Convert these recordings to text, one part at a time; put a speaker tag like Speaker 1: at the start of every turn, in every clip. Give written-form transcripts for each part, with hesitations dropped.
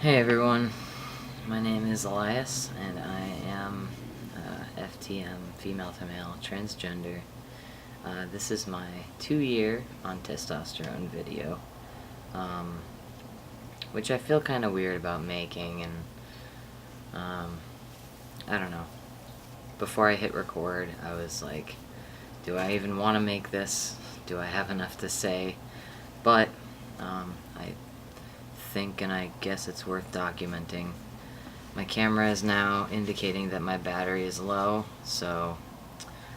Speaker 1: Hey everyone, my name is Elias and I am FTM, female to male, transgender. This is my 2-year on testosterone video, which I feel kind of weird about making, and I don't know. Before I hit record, I was like, do I even want to make this? Do I have enough to say? But I think, and I guess it's worth documenting. My camera is now indicating that my battery is low, so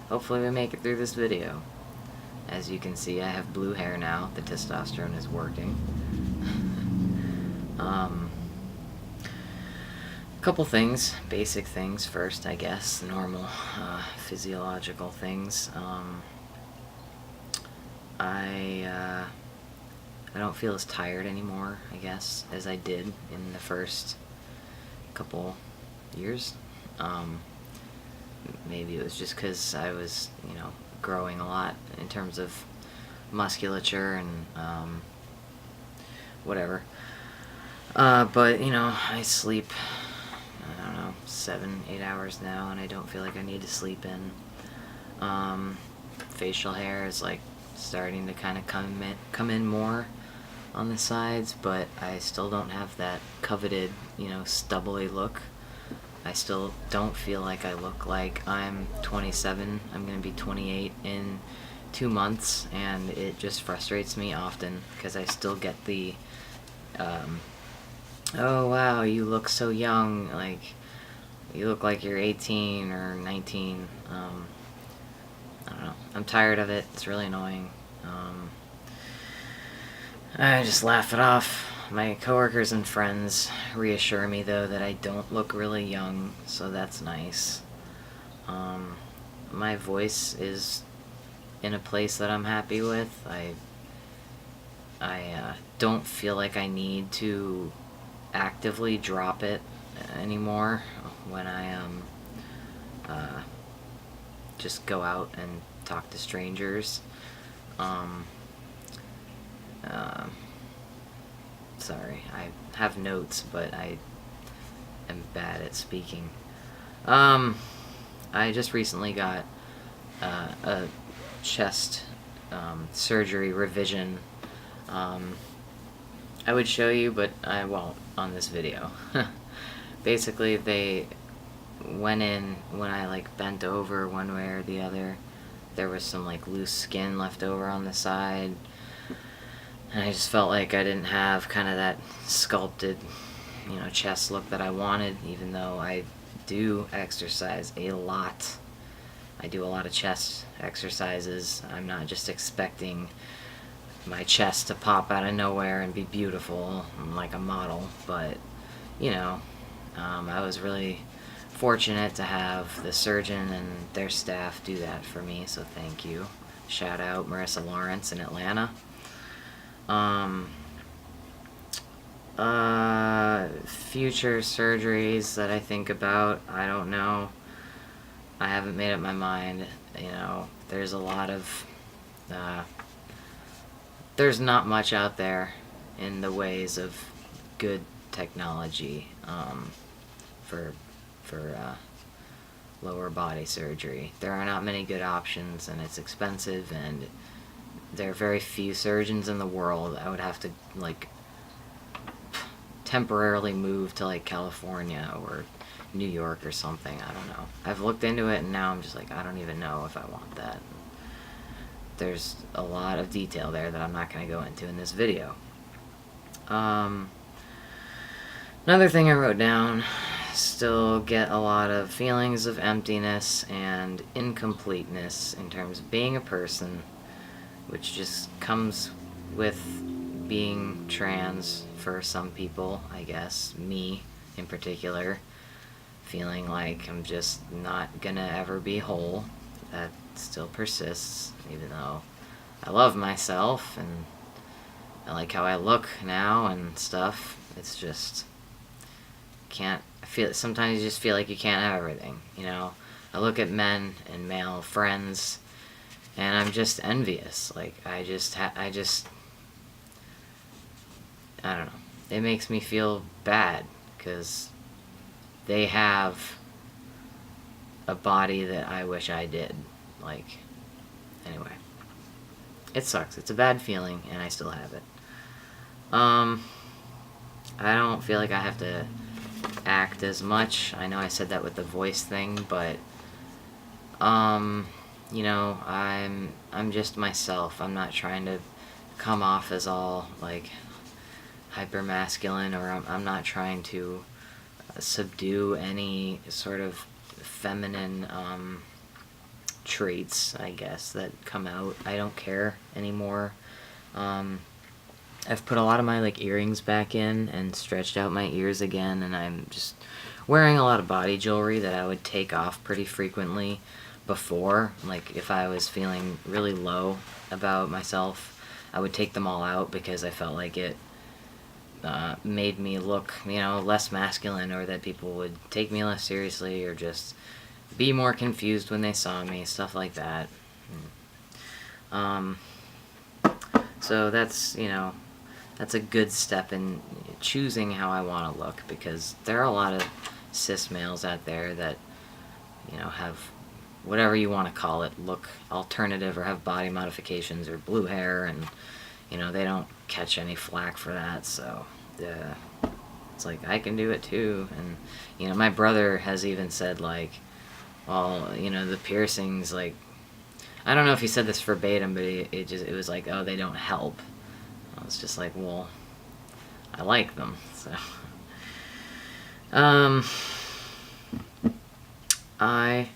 Speaker 1: hopefully we make it through this video. As you can see, I have blue hair now. The testosterone is working. Couple things, basic things first, I guess, normal physiological things. I don't feel as tired anymore, I guess, as I did in the first couple years. Maybe it was just because I was, growing a lot in terms of musculature and whatever. But, I sleep, 7-8 hours now, and I don't feel like I need to sleep in. Facial hair is like starting to kind of come in more on the sides, but I still don't have that coveted, stubbly look. I still don't feel like I look like I'm 27. I'm going to be 28 in 2 months, and it just frustrates me often because I still get the, oh wow, you look so young, like, you look like you're 18 or 19. I don't know. I'm tired of it. It's really annoying. I just laugh it off. My coworkers and friends reassure me, though, that I don't look really young, so that's nice. My voice is in a place that I'm happy with. I don't feel like I need to actively drop it anymore when I just go out and talk to strangers. Sorry, I have notes, but I am bad at speaking. I just recently got a chest surgery revision. I would show you, but I won't on this video. Basically, they went in when I bent over one way or the other. There was some loose skin left over on the side, and I just felt like I didn't have kind of that sculpted, chest look that I wanted, even though I do exercise a lot. I do a lot of chest exercises. I'm not just expecting my chest to pop out of nowhere and be beautiful like a model, but, I was really fortunate to have the surgeon and their staff do that for me, so thank you. Shout out Marissa Lawrence in Atlanta. Future surgeries that I think about, I don't know. I haven't made up my mind. There's a lot of, there's not much out there in the ways of good technology, for lower body surgery. There are not many good options, and it's expensive, and there are very few surgeons in the world. I would have to temporarily move to California or New York or something. I don't know. I've looked into it, and now I'm just I don't even know if I want that. There's a lot of detail there that I'm not going to go into in this video. Another thing I wrote down, still get a lot of feelings of emptiness and incompleteness in terms of being a person, which just comes with being trans for some people, I guess, me in particular, feeling like I'm just not gonna ever be whole. That still persists, even though I love myself and I like how I look now and stuff. It's just, sometimes you just feel like you can't have everything, I look at men and male friends, and I'm just envious. I don't know. it makes me feel bad because they have a body that I wish I did. Like, anyway, it sucks. It's a bad feeling, and I still have it. I don't feel like I have to act as much. I know I said that with the voice thing, but you know, I'm just myself. I'm not trying to come off as all like hyper masculine, or I'm not trying to subdue any sort of feminine traits, I guess, that come out. I don't care anymore. I've put a lot of my like earrings back in and stretched out my ears again, and I'm just wearing a lot of body jewelry that I would take off pretty frequently before. Like if I was feeling really low about myself, I would take them all out because I felt like it made me look, you know, less masculine, or that people would take me less seriously, or just be more confused when they saw me, stuff like that. So that's, you know, that's a good step in choosing how I want to look, because there are a lot of cis males out there that, you know, have whatever you want to call it, look alternative, or have body modifications, or blue hair, and, you know, they don't catch any flack for that, so it's like, I can do it too. And, you know, my brother has even said, like, well, you know, the piercings, like, I don't know if he said this verbatim, but it was like, oh, they don't help. I was just like, well, I like them, so. I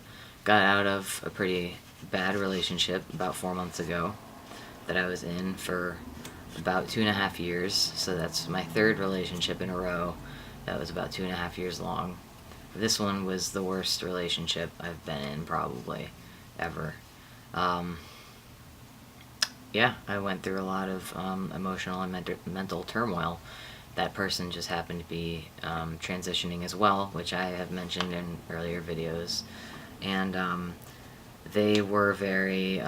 Speaker 1: got out of a pretty bad relationship about 4 months ago that I was in for about 2.5 years. So that's my third relationship in a row that was about 2.5 years long. This one was the worst relationship I've been in probably ever. Yeah, I went through a lot of emotional and mental turmoil. That person just happened to be transitioning as well, which I have mentioned in earlier videos. And they were very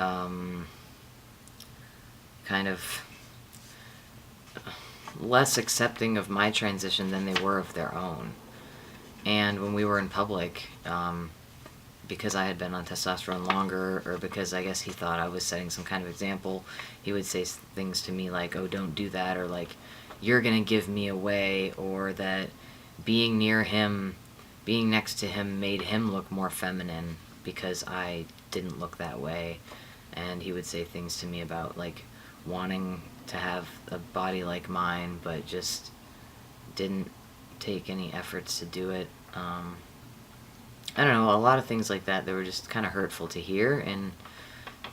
Speaker 1: kind of less accepting of my transition than they were of their own. And when we were in public, because I had been on testosterone longer, or because I guess he thought I was setting some kind of example, he would say things to me like, oh, don't do that, or like, you're gonna give me away, or that being near him, being next to him made him look more feminine because I didn't look that way. And he would say things to me about like wanting to have a body like mine, but just didn't take any efforts to do it. I don't know, a lot of things like that that were just kind of hurtful to hear, and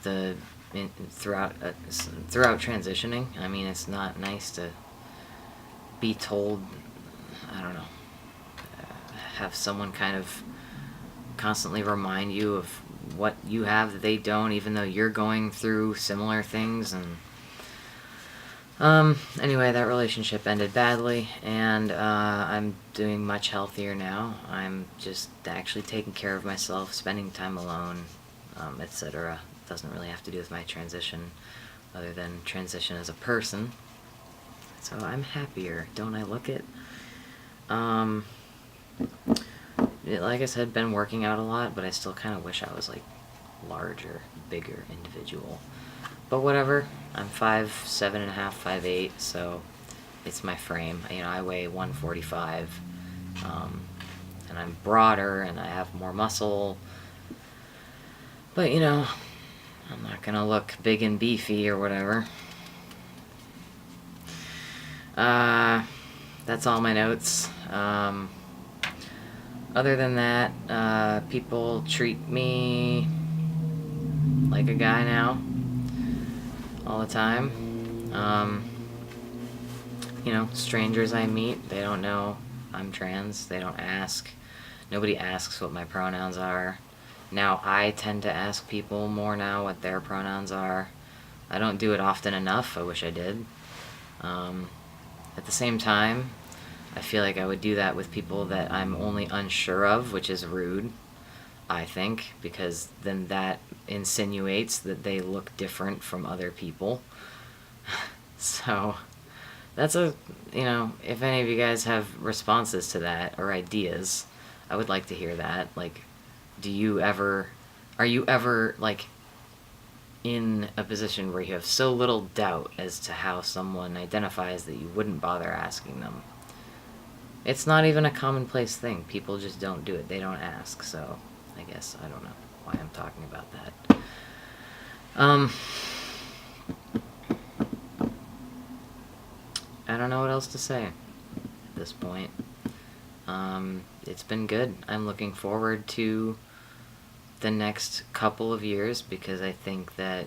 Speaker 1: throughout transitioning. I mean, it's not nice to be told, I don't know, have someone kind of constantly remind you of what you have that they don't, even though you're going through similar things. And anyway, that relationship ended badly, and I'm doing much healthier now. I'm just actually taking care of myself, spending time alone, etc. Doesn't really have to do with my transition, other than transition as a person. So I'm happier, don't I look it? Like I said, been working out a lot, but I still kind of wish I was like larger, bigger individual. But whatever, I'm 5'7.5", 5'8", so it's my frame. You know, I weigh 145, and I'm broader, and I have more muscle. But, you know, I'm not gonna look big and beefy or whatever. That's all my notes. Other than that, people treat me like a guy now, all the time. You know, strangers I meet, they don't know I'm trans. They don't ask. Nobody asks what my pronouns are. Now I tend to ask people more now what their pronouns are. I don't do it often enough. I wish I did. At the same time, I feel like I would do that with people that I'm only unsure of, which is rude, I think, because then that insinuates that they look different from other people. So that's a, you know, if any of you guys have responses to that or ideas, I would like to hear that. Like, are you ever, like, in a position where you have so little doubt as to how someone identifies that you wouldn't bother asking them? It's not even a commonplace thing. People just don't do it. They don't ask, so I guess I don't know why I'm talking about that. I don't know what else to say at this point. It's been good. I'm looking forward to the next couple of years because I think that,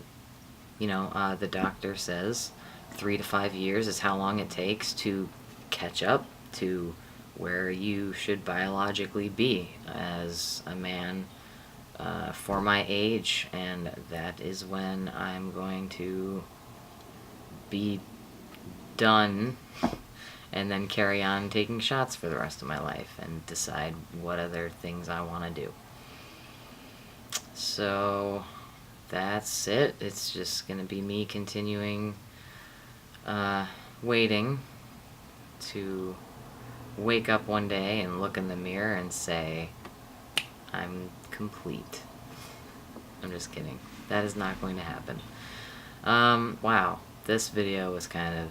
Speaker 1: you know, the doctor says 3 to 5 years is how long it takes to catch up to where you should biologically be as a man for my age, and that is when I'm going to be done and then carry on taking shots for the rest of my life and decide what other things I want to do. So that's it. It's just going to be me continuing waiting to wake up one day and look in the mirror and say, I'm complete. I'm just kidding. That is not going to happen. Wow, this video was kind of